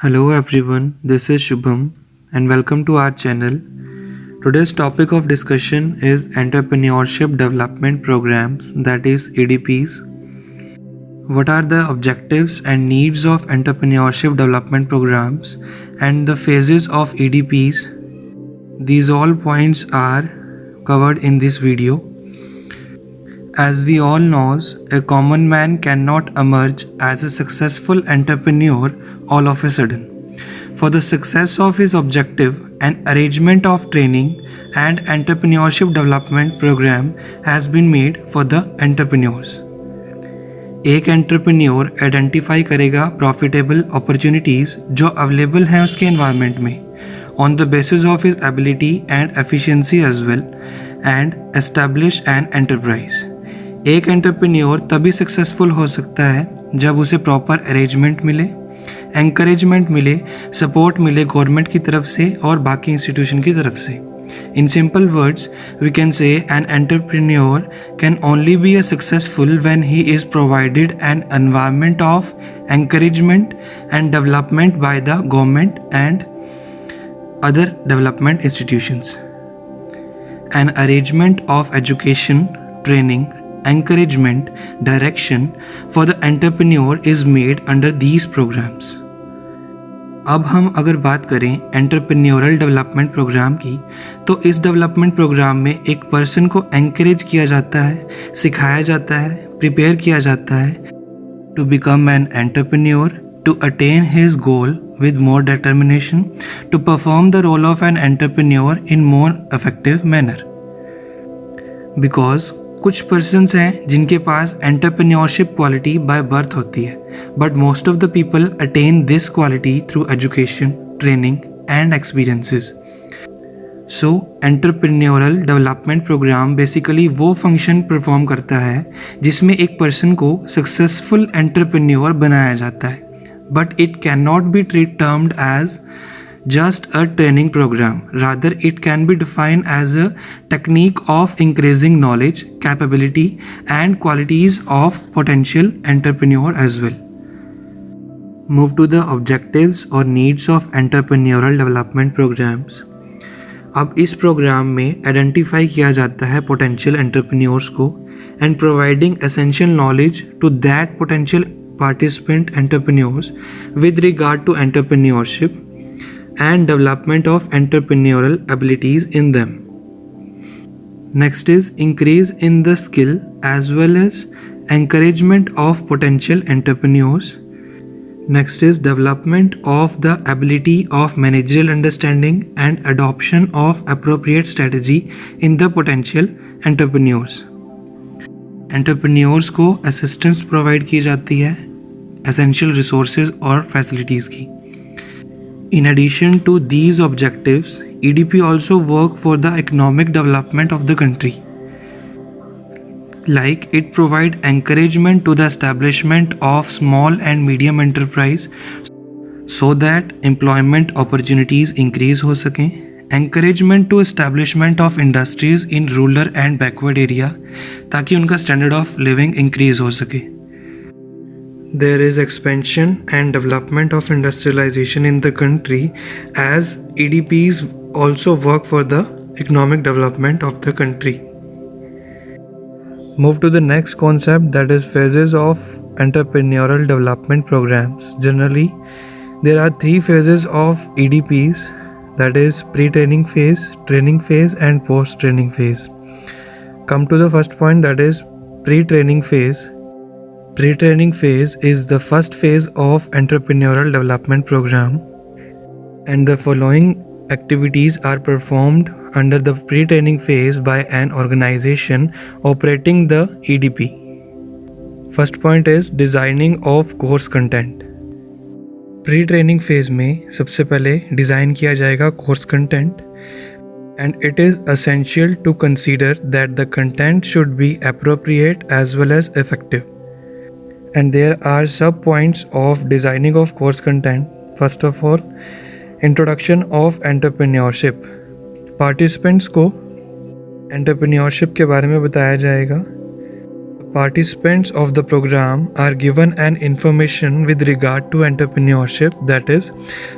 Hello everyone, this is Shubham and welcome to our channel. Today's topic of discussion is Entrepreneurship Development Programs, that is EDPs. What are the objectives and needs of Entrepreneurship Development Programs and the phases of EDPs? These all points are covered in this video. As we all know, a common man cannot emerge as a successful entrepreneur all of a sudden. For the success of his objective, an arrangement of training and entrepreneurship development program has been made for the entrepreneurs. एक entrepreneur identify करेगा profitable opportunities जो available हैं उसके environment में on the basis of his ability and efficiency as well and establish an enterprise. एक entrepreneur तभी successful हो सकता है जब उसे प्रॉपर अरेंजमेंट मिले, एनकरेजमेंट मिले, सपोर्ट मिले गवर्नमेंट की तरफ से और बाकी इंस्टीट्यूशन की तरफ से। In simple words, we can say an entrepreneur can only be a successful when he is provided an environment of encouragement and development by the government and other development institutions. An arrangement of education, training, encouragement, direction for the entrepreneur is made under these programs. अब हम अगर बात करें entrepreneurial development programme की, तो इस development programme में एक पर्सन को एनकरेज किया जाता है, सिखाया जाता है, प्रिपेयर किया जाता है to become an entrepreneur, to attain his goal with more determination, to perform the role of an entrepreneur in more effective manner. Because कुछ पर्सन्स हैं जिनके पास एंटरप्रेन्योरशिप क्वालिटी बाय बर्थ होती है, but most of the people attain this quality through education, training and experiences. So entrepreneurial development programme basically वो function perform करता है जिसमें एक पर्सन को सक्सेसफुल एंटरप्रेन्योर बनाया जाता है, but it can not be termed as just a training program. Rather, it can be defined as a technique of increasing knowledge, capability, and qualities of potential entrepreneur as well. Move to the objectives or needs of entrepreneurial development programs. अब इस programme में identify किया जाता है potential entrepreneurs को and providing essential knowledge to that potential participant entrepreneurs with regard to entrepreneurship and development of entrepreneurial abilities in them. Next is increase in the skill as well as encouragement of potential entrepreneurs. Next is development of the ability of managerial understanding and adoption of appropriate strategy in the potential entrepreneurs. Entrepreneurs को assistance provide की जाती है essential resources और facilities की. In addition to these objectives, EDP also work for the economic development of the country. Like it provide encouragement to the establishment of small and medium enterprise so that employment opportunities increase हो सकें, encouragement to establishment of industries in rural and backward area ताकि उनका standard of living increase हो सके. There is expansion and development of industrialization in the country as EDPs also work for the economic development of the country. Move to the next concept, that is phases of entrepreneurial development programs. Generally, there are 3 phases of EDPs, that is pre-training phase, training phase and post-training phase. Come to the first point, that is pre-training phase. Pre-training phase is the first phase of entrepreneurial development program, and the following activities are performed under the pre-training phase by an organization operating the EDP. First point is designing of course content. Pre-training phase में सबसे पहले design किया जाएगा course content, and it is essential to consider that the content should be appropriate as well as effective. And there are sub points of designing of course content. First of all, introduction of entrepreneurship. Participants को entrepreneurship के बारे में बताया जाएगा. Participants of the program are given an information with regard to entrepreneurship, that is,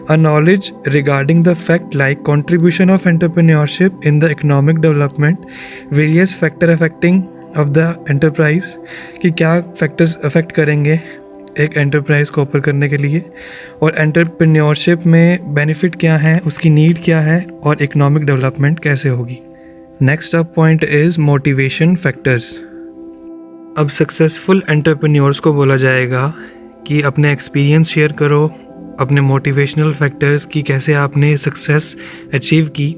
a knowledge regarding the fact like contribution of entrepreneurship in the economic development, various factor affecting of the enterprise कि क्या factors affect करेंगे एक enterprise को offer करने के लिए, और entrepreneurship में बेनिफिट क्या है, उसकी नीड क्या है, और इकोनॉमिक डेवलपमेंट कैसे होगी. Next up point is motivation factors. अब सक्सेसफुल एंटरप्रेन्योर्स को बोला जाएगा कि अपने एक्सपीरियंस शेयर करो, अपने मोटिवेशनल फैक्टर्स की कैसे आपने सक्सेस अचीव की,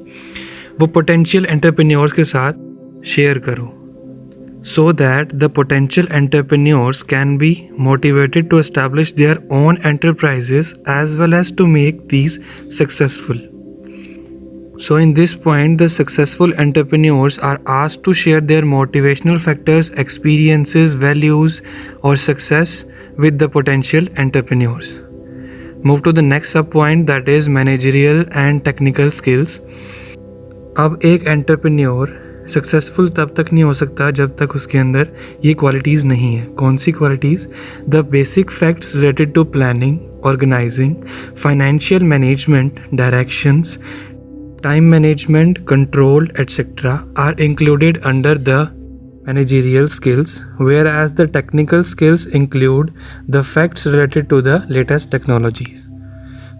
वो पोटेंशियल एंटरप्रेन्योर्स के साथ शेयर करो, so that the potential entrepreneurs can be motivated to establish their own enterprises as well as to make these successful. So in this point, the successful entrepreneurs are asked to share their motivational factors, experiences, values or success with the potential entrepreneurs. Move to the next sub point, that is managerial and technical skills. अब एक entrepreneur successful तब तक नहीं हो सकता जब तक उसके अंदर ये क्वालिटीज़ नहीं है. कौन सी qualities? The basic facts related to planning, organising, financial management, directions, time management, control etcetera are included under the managerial skills, whereas the technical skills include the facts related to the latest technologies.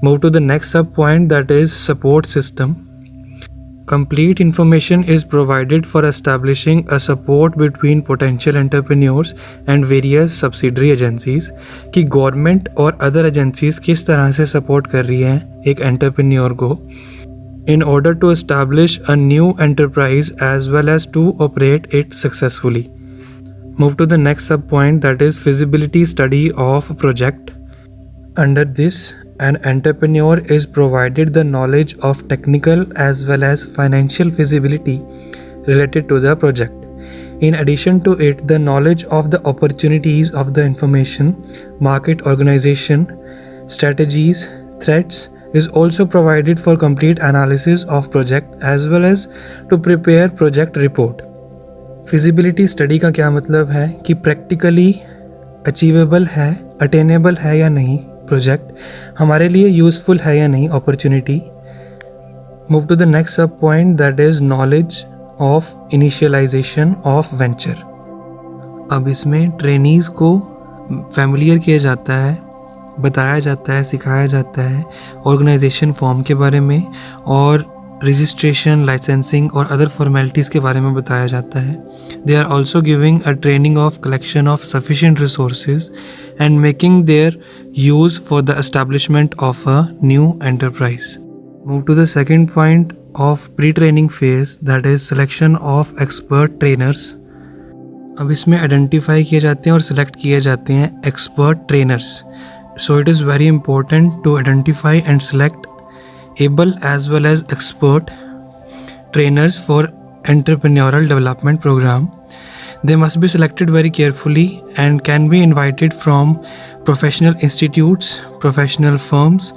Move to the next sub point, that is support system. Complete information is provided for establishing a support between potential entrepreneurs and various subsidiary agencies कि government और other agencies किस तरह से support कर रही हैं एक entrepreneur को in order to establish a new enterprise as well as to operate it successfully. Move to the next sub point, that is feasibility study of a project. Under this, an entrepreneur is provided the knowledge of technical as well as financial feasibility related to the project. In addition to it, the knowledge of the opportunities of the information, market organization, strategies, threats is also provided for complete analysis of project as well as to prepare project report. Feasibility study का क्या मतलब है कि practically achievable है, attainable है या नहीं project, हमारे लिए यूजफुल है या नहीं opportunity. Move to the next sub point, that is knowledge of initialisation of venture. अब इसमें ट्रेनीज़ को फैमिलियर किया जाता है, बताया जाता है, सिखाया जाता है ऑर्गेनाइजेशन फॉर्म के बारे में, और रजिस्ट्रेशन, लाइसेंसिंग और अदर फॉर्मेलिटीज़ के बारे में बताया जाता है. They are also giving a training of collection of sufficient resources and making their use for the establishment of a new enterprise. Move to the second point of pre-training phase, that is selection of expert trainers. अब इसमें identify किए जाते हैं और select किए जाते हैं expert trainers. So it is very important to identify and select able as well as expert trainers for entrepreneurial development program. They must be selected very carefully and can be invited from professional institutes, professional firms,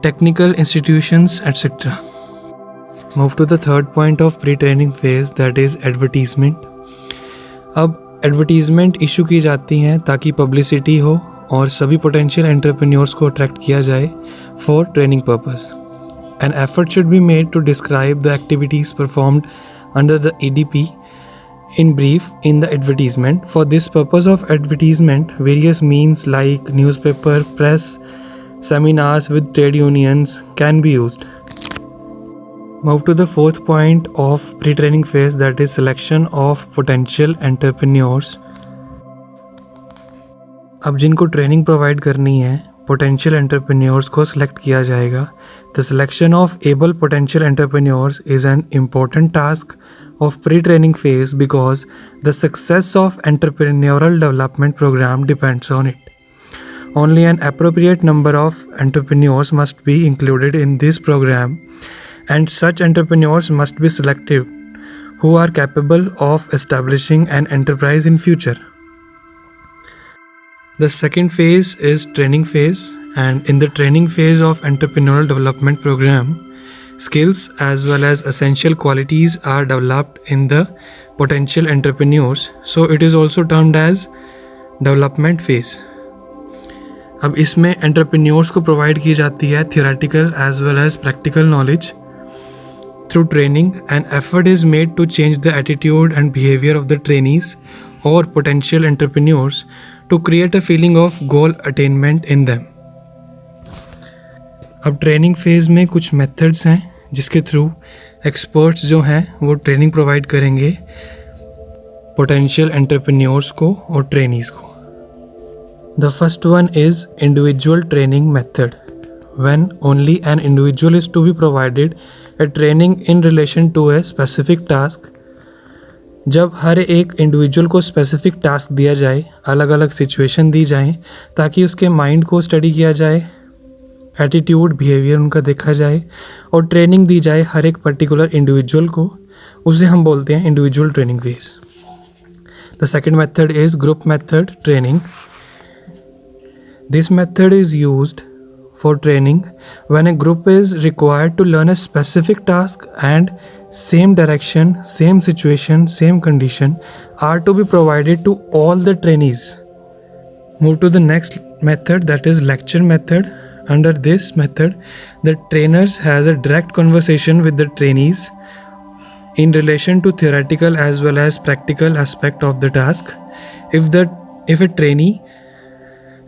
technical institutions, etc. Move to the third point of pre-training phase, that is advertisement. अब advertisement issue की जाती हैं ताकि publicity हो और सभी potential entrepreneurs को attract किया जाए for training purpose. An effort should be made to describe the activities performed under the EDP in brief in the advertisement. For this purpose of advertisement, various means like newspaper, press, seminars with trade unions can be used. Move to the fourth point of pre-training phase, that is selection of potential entrepreneurs. अब जिनको training provide करनी है potential entrepreneurs को select किया जाएगा. The selection of able potential entrepreneurs is an important task of pre-training phase because the success of entrepreneurial development program depends on it. Only an appropriate number of entrepreneurs must be included in this program, and such entrepreneurs must be selected who are capable of establishing an enterprise in future. The second phase is training phase, and in the training phase of entrepreneurial development program, skills as well as essential qualities are developed in the potential entrepreneurs, so it is also termed as development phase. अब इसमें entrepreneurs को provide की जाती है theoretical as well as practical knowledge through training, and effort is made to change the attitude and behaviour of the trainees और potential entrepreneurs to create a feeling of goal attainment in them. अब training phase में कुछ methods हैं जिसके through experts जो हैं वो training provide करेंगे पोटेंशियल एंटरप्रेन्योर्स को और ट्रेनीज को। The first one is individual training method, when only an individual is to be provided a training in relation to a specific task. जब हर एक इंडिविजुअल को स्पेसिफिक टास्क दिया जाए, अलग अलग सिचुएशन दी जाए ताकि उसके माइंड को स्टडी किया जाए, एटीट्यूड बिहेवियर उनका देखा जाए और ट्रेनिंग दी जाए हर एक पर्टिकुलर इंडिविजुअल को, उसे हम बोलते हैं individual training phase. The second method is group method training. This method is used for training when a group is required to learn a specific task and same direction, same situation, same condition are to be provided to all the trainees. Move to the next method, that is lecture method. Under this method, the trainers has a direct conversation with the trainees in relation to theoretical as well as practical aspect of the task. If a trainee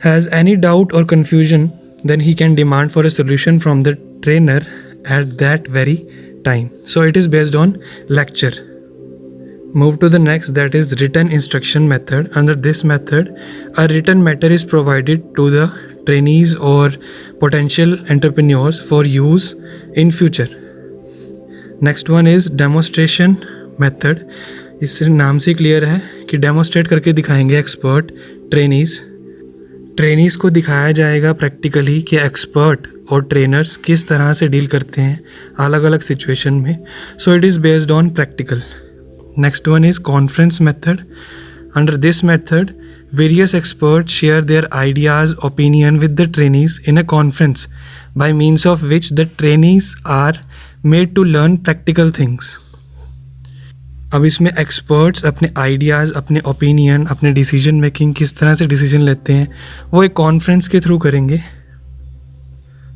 has any doubt or confusion, then he can demand for a solution from the trainer at that very time. So it is based on lecture. Move to the next, that is written instruction method. Under this method, a written matter is provided to the trainees or potential entrepreneurs for use in future. Next one is demonstration method. इससे नाम से clear है कि demonstrate करके दिखाएंगे expert trainees को दिखाया जाएगा प्रैक्टिकली कि एक्सपर्ट और ट्रेनर्स किस तरह से डील करते हैं अलग अलग सिचुएशन में। So it is based on practical. Next one is conference method. Under this method various expert share their ideas opinion with the trainees in a conference by means of which the trainees are made to learn practical things. अब इसमें experts अपने ideas, अपने opinion, अपने decision making किस तरह से decision लेते हैं वो एक कॉन्फ्रेंस के थ्रू करेंगे।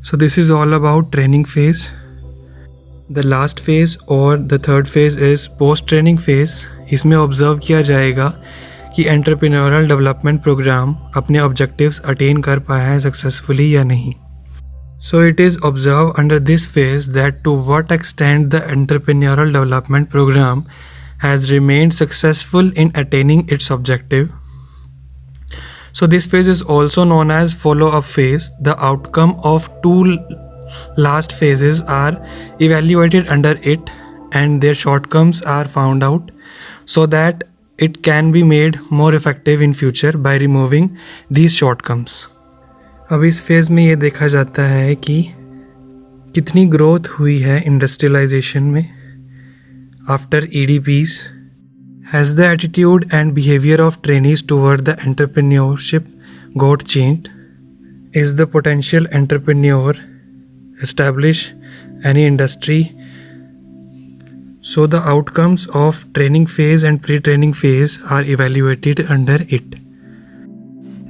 So this is all about training phase. The last phase और the third phase is post training phase. इसमें ऑब्जर्व किया जाएगा कि एंटरप्रेन्योरल डेवलपमेंट प्रोग्राम अपने ऑब्जेक्टिव्स अटेन कर पाया है सक्सेसफुली या नहीं। So it is observed under this phase that to what extent the entrepreneurial development program has remained successful in attaining its objective. So this phase is also known as follow-up phase. The outcome of two last phases are evaluated under it and their shortcomings are found out so that it can be made more effective in future by removing these shortcomings. अब इस phase में ये देखा जाता है कि कितनी growth हुई है इंडस्ट्रियलाइजेशन में after EDPs. Has the attitude and behaviour of trainees toward the entrepreneurship got changed? Is the potential entrepreneur establish any industry? So the outcomes of training phase and pre-training phase are evaluated under it.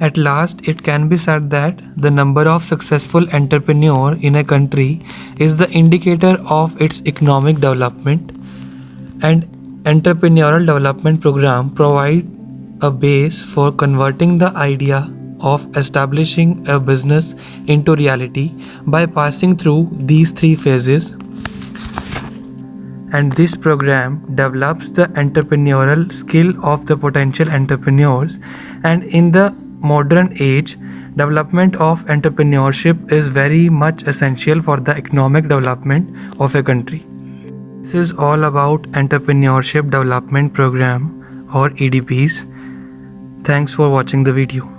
At last, it can be said that the number of successful entrepreneurs in a country is the indicator of its economic development, and entrepreneurial development program provide a base for converting the idea of establishing a business into reality by passing through these three phases. And this program develops the entrepreneurial skill of the potential entrepreneurs, and in the modern age, development of entrepreneurship is very much essential for the economic development of a country. This is all about Entrepreneurship Development Program or EDPs. Thanks for watching the video.